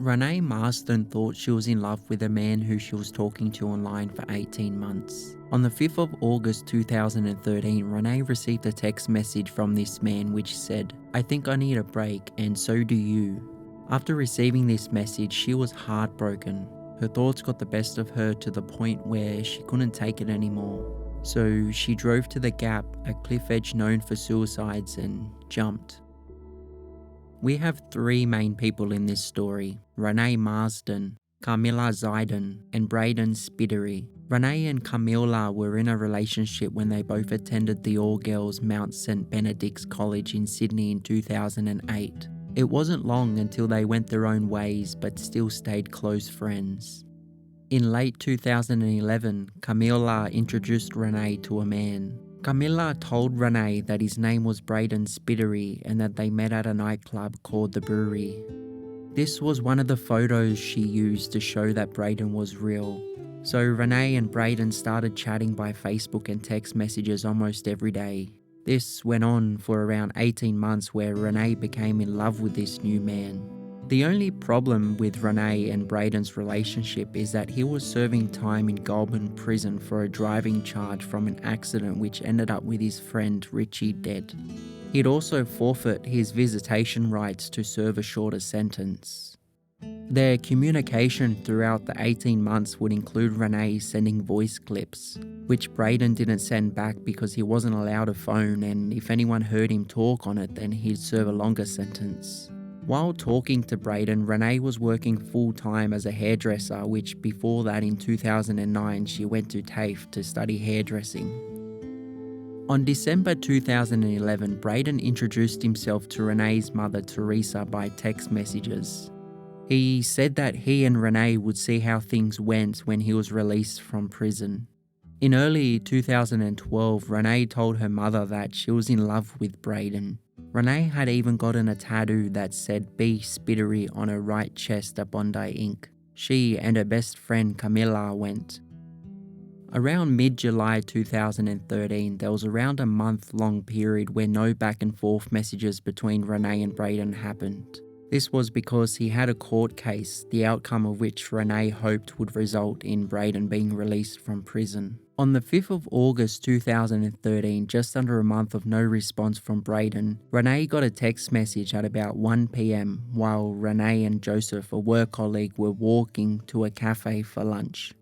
Renae Marsden thought she was in love with a man who she was talking to online for 18 months. On the 5th of August 2013, Renae received a text message from this man which said, "I think I need a break and so do you." After receiving this message, she was heartbroken. Her thoughts got the best of her to the point where she couldn't take it anymore. So she drove to the Gap, a cliff edge known for suicides, and jumped. We have three main people in this story: Renae Marsden, Camila Zeidan, and Brayden Spiteri. Renae and Camila were in a relationship when they both attended the all-girls Mount St Benedict's College in Sydney in 2008. It wasn't long until they went their own ways but still stayed close friends. In late 2011, Camila introduced Renae to a man. Camila told Renae that his name was Brayden Spiteri and that they met at a nightclub called The Brewery. This was one of the photos she used to show that Brayden was real. So Renae and Brayden started chatting by Facebook and text messages almost every day. This went on for around 18 months where Renae became in love with this new man. The only problem with Renae and Brayden's relationship is that he was serving time in Goulburn prison for a driving charge from an accident which ended up with his friend Richie dead. He'd also forfeit his visitation rights to serve a shorter sentence. Their communication throughout the 18 months would include Renae sending voice clips, which Brayden didn't send back because he wasn't allowed a phone, and if anyone heard him talk on it then he'd serve a longer sentence. While talking to Brayden, Renae was working full-time as a hairdresser, which before that in 2009 she went to TAFE to study hairdressing. On December 2011, Brayden introduced himself to Renae's mother Teresa by text messages. He said that he and Renae would see how things went when he was released from prison. In early 2012, Renae told her mother that she was in love with Brayden. Renae had even gotten a tattoo that said B. Spiteri on her right chest at Bondi ink. She and her best friend Camila went. Around mid-July 2013, there was around a month-long period where no back and forth messages between Renae and Brayden happened. This was because he had a court case, the outcome of which Renae hoped would result in Brayden being released from prison. On the 5th of August 2013, just under a month of no response from Brayden, Renae got a text message at about 1 PM while Renae and Joseph, a work colleague, were walking to a cafe for lunch.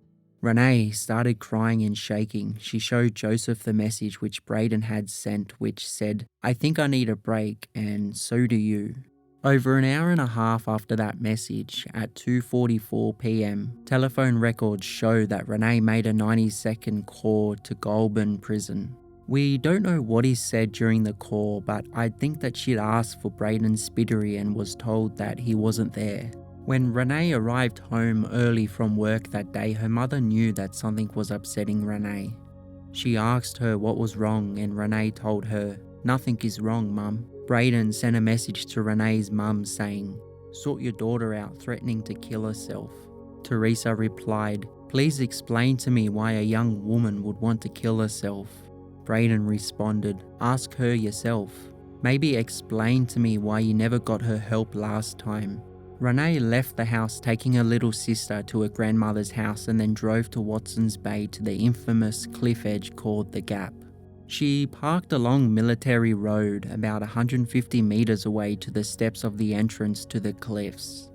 Renae started crying and shaking. She showed Joseph the message which Brayden had sent, which said, "I think I need a break and so do you." Over an hour and a half after that message, at 2:44 PM, telephone records show that Renae made a 90-second call to Goulburn prison. We don't know what is said during the call, but I think that she'd asked for Brayden Spiteri and was told that he wasn't there. When Renae arrived home early from work that day, her mother knew that something was upsetting Renae. She asked her what was wrong and Renae told her, "Nothing is wrong, Mum." Brayden sent a message to Renae's mum saying, "Sort your daughter out, threatening to kill herself." Teresa replied, "Please explain to me why a young woman would want to kill herself." Brayden responded, "Ask her yourself. Maybe explain to me why you never got her help last time." Renae left the house taking her little sister to her grandmother's house and then drove to Watson's Bay to the infamous cliff edge called the Gap. She parked along Military Road about 150 metres away to the steps of the entrance to the cliffs.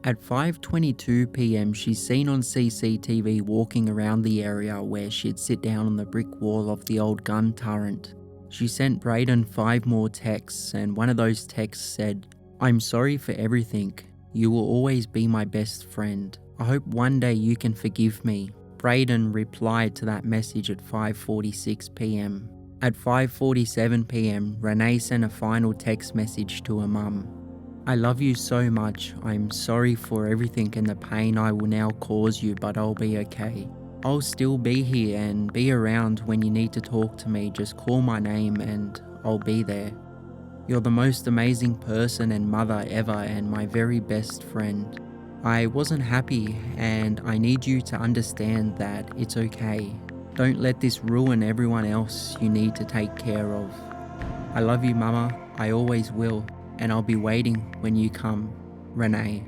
At 5:22 PM, she's seen on CCTV walking around the area where she'd sit down on the brick wall of the old gun turret. She sent Brayden 5 more texts, and one of those texts said, "I'm sorry for everything. You will always be my best friend. I hope one day you can forgive me." Brayden replied to that message at 5:46 PM. At 5:47 PM, Renae sent a final text message to her mum. "I love you so much. I'm sorry for everything and the pain I will now cause you, but I'll be okay. I'll still be here and be around when you need to talk to me. Just call my name and I'll be there. You're the most amazing person and mother ever and my very best friend. I wasn't happy and I need you to understand that it's okay. Don't let this ruin everyone else you need to take care of. I love you, Mama. I always will, and I'll be waiting when you come. Renae."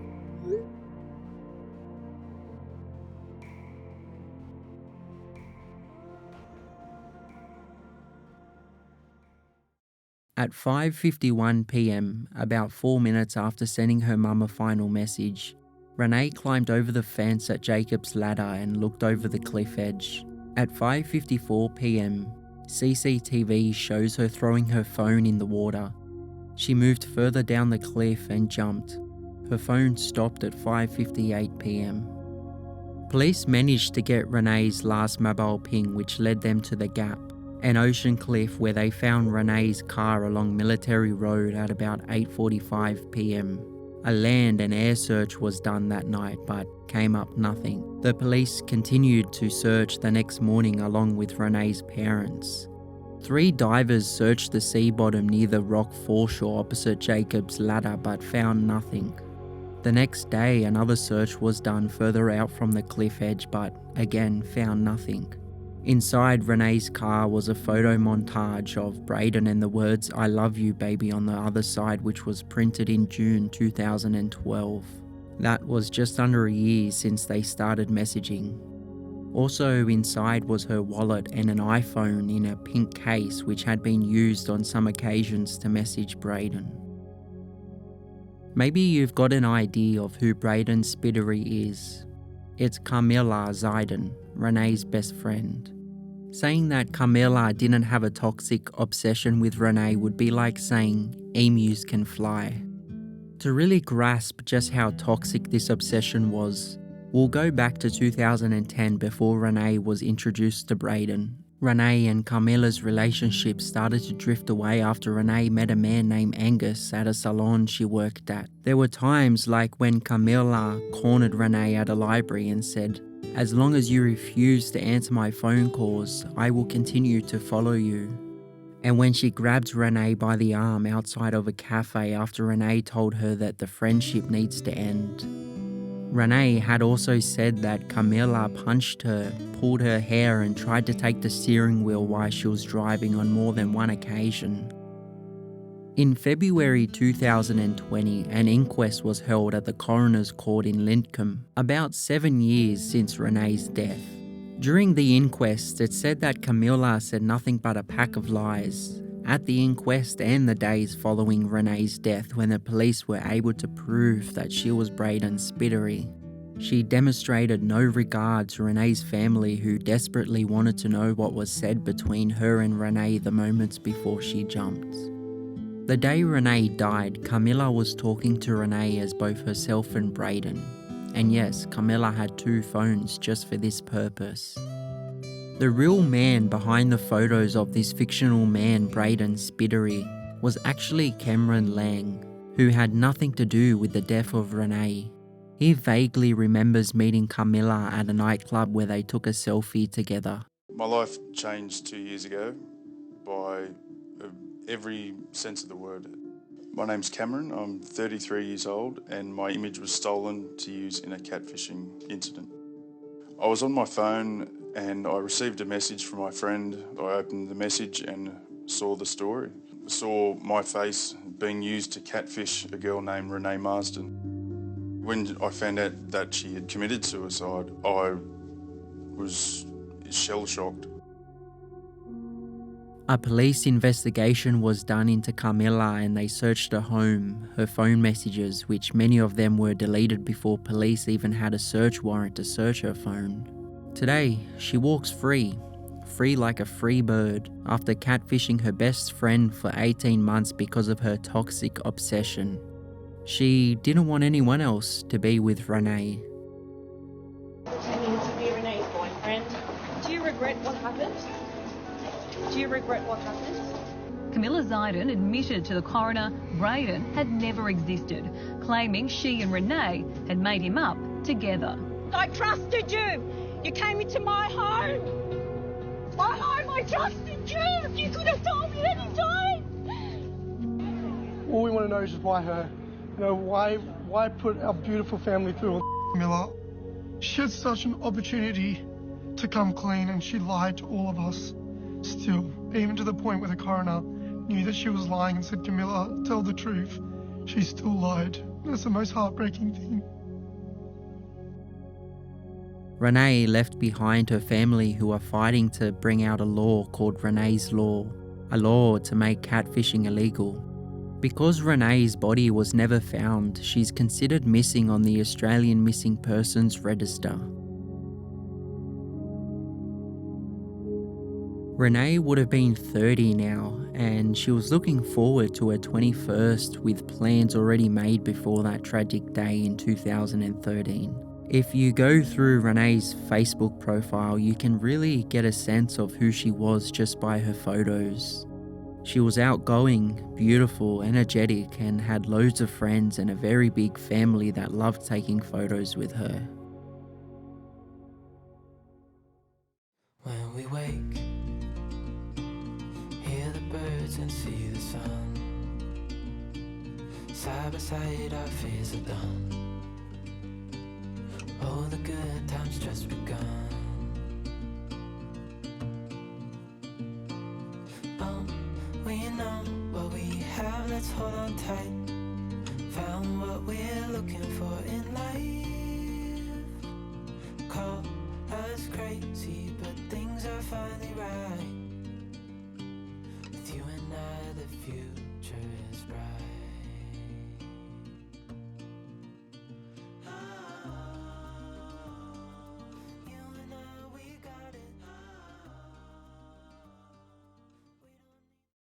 At 5:51 p.m, about 4 minutes after sending her mum a final message, Renae climbed over the fence at Jacob's ladder and looked over the cliff edge. At 5:54 p.m, CCTV shows her throwing her phone in the water. She moved further down the cliff and jumped. Her phone stopped at 5:58 p.m. Police managed to get Renae's last mobile ping, which led them to the Gap, an ocean cliff where they found Renae's car along Military Road at about 8:45 p.m. A land and air search was done that night but came up nothing. The police continued to search the next morning along with Renae's parents. 3 divers searched the sea bottom near the rock foreshore opposite Jacob's ladder but found nothing. The next day another search was done further out from the cliff edge but again found nothing. Inside Renae's car was a photo montage of Brayden and the words "I love you baby" on the other side, which was printed in June 2012. That was just under a year since they started messaging. Also inside was her wallet and an iPhone in a pink case which had been used on some occasions to message Brayden. Maybe you've got an idea of who Brayden Spiteri is. It's Camila Zeidan, Renae's best friend. Saying that Camila didn't have a toxic obsession with Renae would be like saying emus can fly. To really grasp just how toxic this obsession was, we'll go back to 2010 before Renae was introduced to Brayden. Renae and Camila's relationship started to drift away after Renae met a man named Angus at a salon she worked at. There were times like when Camila cornered Renae at a library and said, "As long as you refuse to answer my phone calls, I will continue to follow you." And when she grabbed Renae by the arm outside of a cafe after Renae told her that the friendship needs to end. Renae had also said that Camila punched her, pulled her hair and tried to take the steering wheel while she was driving on more than one occasion. In February 2020, an inquest was held at the coroner's court in Lincoln, about 7 years since Renae's death. During the inquest, it said that Camila said nothing but a pack of lies. At the inquest and the days following Renae's death, when the police were able to prove that she was Brayden Spiteri, she demonstrated no regard to Renae's family, who desperately wanted to know what was said between her and Renae the moments before she jumped. The day Renae died, Camila was talking to Renae as both herself and Brayden. And yes, Camila had 2 phones just for this purpose. The real man behind the photos of this fictional man, Brayden Spiteri, was actually Cameron Lang, who had nothing to do with the death of Renae. He vaguely remembers meeting Camila at a nightclub where they took a selfie together. My life changed 2 years ago by every sense of the word. My name's Cameron, I'm 33 years old and my image was stolen to use in a catfishing incident. I was on my phone and I received a message from my friend. I opened the message and saw the story. I saw my face being used to catfish a girl named Renae Marsden. When I found out that she had committed suicide, I was shell-shocked. A police investigation was done into Camila and they searched her home, her phone messages, which many of them were deleted before police even had a search warrant to search her phone. Today, she walks free like a free bird, after catfishing her best friend for 18 months because of her toxic obsession. She didn't want anyone else to be with Renae. Pretending to be Renae's boyfriend. Do you regret what happened? Camila Zeidan admitted to the coroner Brayden had never existed, claiming she and Renae had made him up together. I trusted you. You came into my home. My home, I trusted you. You could have told me any time. All we want to know is just why her. Why put our beautiful family through Camila, she had such an opportunity to come clean and she lied to all of us. Still, even to the point where the coroner knew that she was lying and said, "Camila, tell the truth," she still lied. That's the most heartbreaking thing. Renae left behind her family, who are fighting to bring out a law called Renae's Law. a law to make catfishing illegal. Because Renae's body was never found, she's considered missing on the Australian Missing Persons Register. Renae would have been 30 now, and she was looking forward to her 21st with plans already made before that tragic day in 2013. If you go through Renae's Facebook profile, you can really get a sense of who she was just by her photos. She was outgoing, beautiful, energetic, and had loads of friends and a very big family that loved taking photos with her. When we wake, hear the birds and see the sun. Side by side our fears are done. All the good times just begun. Oh, we know what we have, let's hold on tight. Found what we're looking for in life.